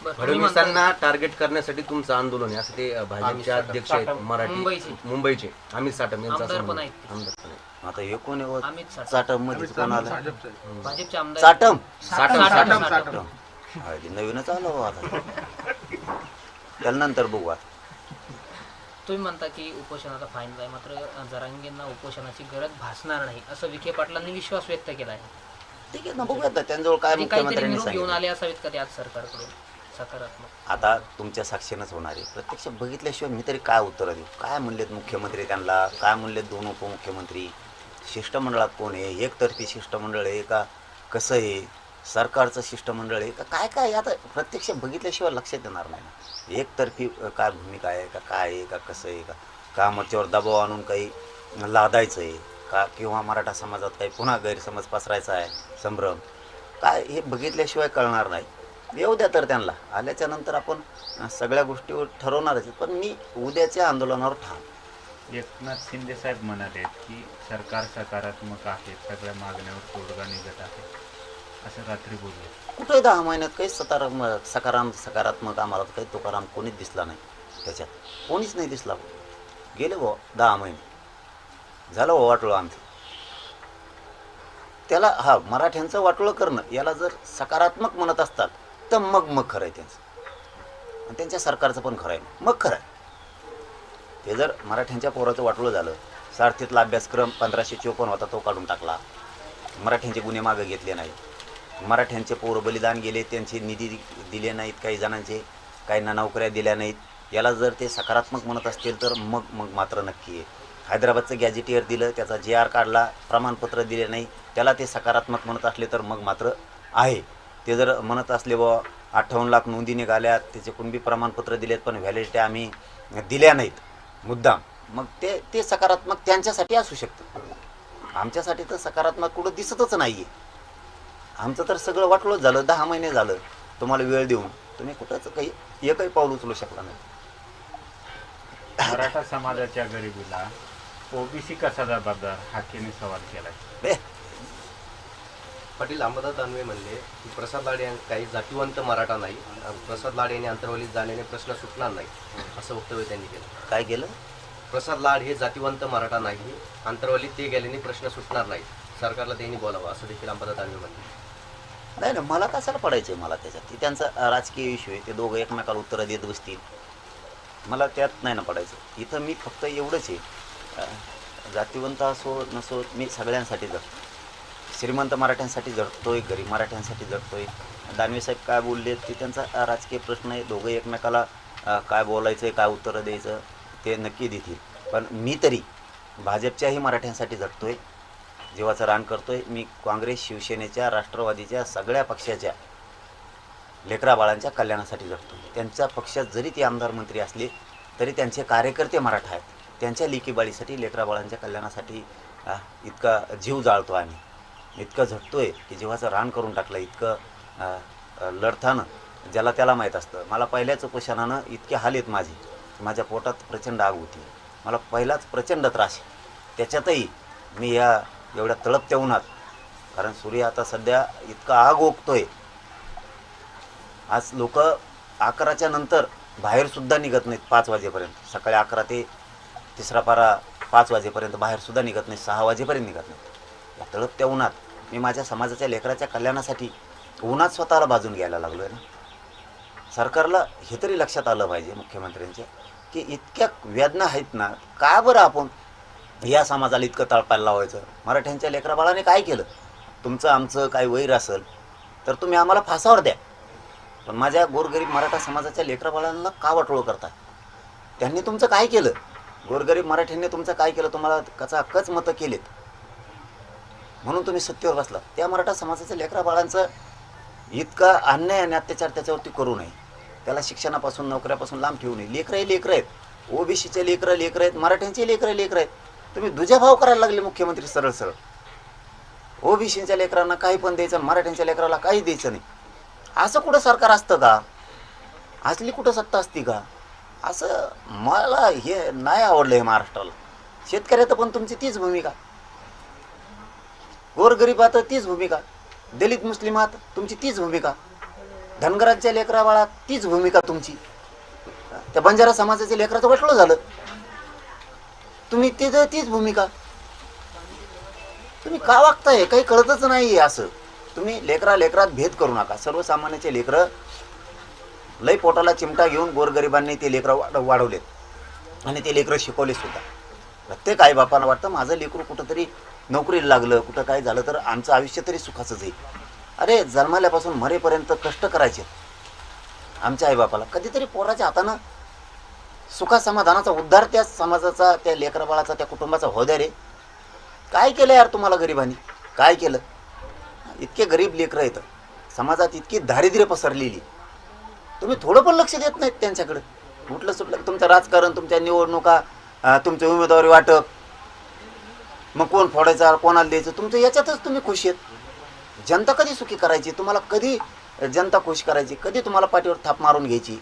फडणवीसांना target करण्यासाठी तुमचं आंदोलन आहे असं ते भाजपचे अध्यक्ष आहेत मराठी मुंबईचे अमित साटम यांचा आमदार पण आहे. आता हे कोण आहे अमित साटम. साटम मध्ये कोण आलं भाजपचे आमदार साटम साटम. नवीनच आलं हो आता त्यानंतर बघू आता. तुम्ही म्हणता की उपोषण आता फायनल आहे, मात्र जरांगेंना उपोषणाची गरज भासणार नाही असं विखे पाटलांनी विश्वास व्यक्त केला आहे. ठीक आहे ना, बघूयात ना त्यांच्याजवळ काय आणि काहीतरी मुख्यमंत्र्यांनी निरोप घेऊन सांगितलं. आले असावेत का ते आज सरकारकडून सकारात्मक? आता तुमच्या साक्षीनंच होणार आहे. प्रत्यक्ष बघितल्याशिवाय मी तरी काय उत्तर देऊ? काय म्हणलेत मुख्यमंत्री त्यांना, काय म्हणलेत दोन उपमुख्यमंत्री, शिष्टमंडळात कोण आहे, एकतर्फी शिष्टमंडळ आहे का कसं आहे, सरकारचं शिष्टमंडळ आहे का काय काय, आता प्रत्यक्ष बघितल्याशिवाय लक्षात येणार नाही ना. एकतर्फी काय भूमिका आहे का काय आहे का कसं आहे का आमच्यावर दबाव आणून काही लादायचं आहे का, किंवा मराठा समाजात काही पुन्हा गैरसमज पसरायचा आहे, संभ्रम काय, हे बघितल्याशिवाय कळणार नाही. येऊ द्या तर त्यांना, आल्याच्या नंतर आपण सगळ्या गोष्टीवर ठरवणारच. पण मी उद्याच्या आंदोलनावर ठाम. एकनाथ शिंदे साहेब म्हणाले की सरकार सकारात्मक आहे, सगळ्या मागण्यावर तोडगा निघत आहे असं रात्री बोलले. कुठे 10 महिन्यात काही सकारात्मक आम्हाला काही तुकाराम कोणीच दिसला नाही, त्याच्यात कोणीच नाही दिसला. गेले भाऊ 10 महिने झालं भाऊ वाटोळं आमचं. त्याला हा मराठ्यांचं वाटोळं करणं याला जर सकारात्मक म्हणत असतात तर मग खरं आहे त्यांचं, आणि त्यांच्या सरकारचं पण खरं आहे, मग खरं आहे. ते जर मराठ्यांच्या पोराचं वाटोळं झालं, सारथीतला अभ्यासक्रम 1554 होता तो काढून टाकला, मराठ्यांचे गुन्हे मागे घेतले नाही, मराठ्यांचे पोरं बलिदान गेले, त्यांचे निधी दिले नाहीत, काही जणांचे काहींना नोकऱ्या दिल्या नाहीत, याला जर ते सकारात्मक म्हणत असतील तर मग मात्र नक्की आहे. हैदराबादचं गॅजेटियर दिलं, त्याचा JR काढला, प्रमाणपत्र दिले नाही, त्याला ते सकारात्मक म्हणत असले तर मग मात्र आहे. ते जर म्हणत असले बुवा 58 लाख नोंदी निघाल्यात, त्याचे कुणबी प्रमाणपत्र दिलेत पण व्हॅलिडिटी आम्ही दिल्या नाहीत मुद्दाम, मग ते सकारात्मक त्यांच्यासाठी असू शकतं. आमच्यासाठी तर सकारात्मक कुठं दिसतच नाही आहे. आमचं तर सगळं वाटलंच झालं. 10 महिने झालं तुम्हाला वेळ देऊन, तुम्ही कुठंच काही एकही पाऊल उचलू शकला नाही. मराठा समाजाच्या गरिबीला ओबीसी कसा जबाबदार, हाकेने सवाल केलाय. पाटील अंबादास दानवे म्हणले की प्रसाद लाड काही जातीवंत मराठा नाही, प्रसाद लाड यांनी अंतर्वलीत जाण्याने प्रश्न सुटणार नाही असं वक्तव्य त्यांनी केलं. काय केलं? प्रसाद लाड हे जातीवंत मराठा नाही, अंतर्वलीत ते गेल्याने प्रश्न सुटणार नाही, सरकारला त्यांनी बोलावं असं देखील अंबादास दानवे म्हणले. नाही ना, मला कशाला पडायचं आहे, मला त्याच्यात ते त्यांचा राजकीय इश्यू आहे, ते दोघं एकमेकाला उत्तरं देत बसतील, मला त्यात नाही ना पडायचं. इथं मी फक्त एवढंच आहे, जातीवंत असो नसो मी सगळ्यांसाठी जगतो, श्रीमंत मराठ्यांसाठी जगतोय, गरीब मराठ्यांसाठी जगतोय. दानवे साहेब काय बोलले ते त्यांचा राजकीय प्रश्न आहे, दोघं एकमेकाला काय बोलायचं आहे, काय उत्तरं द्यायचं ते नक्की देतील. पण मी तरी भाजपच्याही मराठ्यांसाठी जगतोय, जीवाचं रान करतोय. मी काँग्रेस, शिवसेनेच्या, राष्ट्रवादीच्या सगळ्या पक्षाच्या लेकराबाळांच्या कल्याणासाठी जगतोय. त्यांच्या पक्षात जरी ते आमदार मंत्री असले तरी त्यांचे कार्यकर्ते मराठा आहेत, त्यांच्या लेकीबाळीसाठी, लेकराबाळांच्या कल्याणासाठी इतका जीव जाळतो आम्ही, इतकं झटतोय की जीवाचं रान करून टाकलं, इतकं लढताना ज्याला त्याला माहीत असतं. मला पहिल्याच उपोषणानं इतके हाल आहेत माझे, माझ्या पोटात प्रचंड आग होती, मला पहिलाच प्रचंड त्रास आहे. त्याच्यातही मी या एवढ्या तळपत्या उन्हात, कारण सूर्य आता सध्या इतका आग ओकतोय, आज लोक 11च्या नंतर बाहेरसुद्धा निघत नाहीत 5 वाजेपर्यंत, सकाळी 11 ते तिसरा पारा 5 वाजेपर्यंत बाहेरसुद्धा निघत नाही, 6 वाजेपर्यंत निघत नाहीत. या तळपत्या उन्हात मी माझ्या समाजाच्या लेकराच्या कल्याणासाठी उन्हात स्वतःला भाजून घ्यायला लागलो आहे ना. सरकारला हे तरी लक्षात आलं पाहिजे मुख्यमंत्र्यांच्या की इतक्या वेदना आहेत ना, का बरं आपण या समाजाला इतकं तळपायला लावायचं. मराठ्यांच्या लेकराबाळाने काय केलं? तुमचं आमचं काय वैर असेल तर तुम्ही आम्हाला फासावर द्या, पण माझ्या गोरगरीब मराठा समाजाच्या लेकराबाळांना का वाटोळं करता? त्यांनी तुमचं काय केलं? गोरगरीब मराठ्यांनी तुमचं काय केलं? तुम्हाला कच मतं केलेत म्हणून तुम्ही सत्तेवर बसला. त्या मराठा समाजाच्या लेकराबाळांचं इतका अन्याय आणि अत्याचार त्याच्यावरती करू नये, त्याला शिक्षणापासून नोकऱ्यापासून लांब ठेवू नये. लेकरं आहेत, ओबीसीचे लेकरं आहेत, मराठ्यांचे लेकरं आहेत. तुम्ही दुजाभाव करायला लागले मुख्यमंत्री सरळ सरळ. ओबीसीच्या लेकरांना काही पण द्यायचं, मराठ्यांच्या लेकराला काही द्यायचं नाही. असं कुठं सरकार असतं का? असली कुठं सत्ता असती का? असं मला हे नाही आवडलं हे महाराष्ट्राला. शेतकऱ्यात पण तुमची तीच भूमिका, गोरगरिबात तीच भूमिका, दलित मुस्लिमात तुमची तीच भूमिका. धनगरांच्या लेकरा बाळा तीच भूमिका तुमची. त्या बंजारा समाजाच्या लेकराचं वाटलं झालं, तुम्ही तीच भूमिका. तुम्ही का वागताय काही कळतच नाही. असं तुम्ही लेकरात भेद करू नका. सर्वसामान्याचे लेकरं लई पोटाला चिमटा घेऊन गोरगरिबांनी ते लेकरं वाढवलेत आणि ते लेकरं शिकवले सुद्धा. प्रत्येक आईबापाला वाटतं माझं लेकरू कुठंतरी नोकरीला लागलं, कुठं काय झालं तर आमचं आयुष्य तरी सुखाचं जाईल. अरे जन्माल्यापासून मरेपर्यंत कष्ट करायचे आमच्या आईबापाला. कधीतरी पोराच्या हातानं सुखा समाधानाचा उद्धार त्या समाजाचा, त्या लेकराबाळाचा, त्या कुटुंबाचा हो द्या रे. काय केलं यार तुम्हाला गरिबांनी, काय केलं? इतके गरीब लेकरं येतं समाजात, इतकी दारिद्र्य पसरलेली, तुम्ही थोडं पण लक्ष देत नाहीत त्यांच्याकडे. उठलं सुटलं तुमचं राजकारण, तुमच्या निवडणुका, तुमचे उमेदवारी वाटप, मग कोण फोडायचा कोणाला द्यायचं, तुमचं याच्यातच तुम्ही खुश आहेत. जनता कधी सुखी करायची तुम्हाला, कधी जनता खुश करायची, कधी तुम्हाला पाठीवर थाप मारून घ्यायची?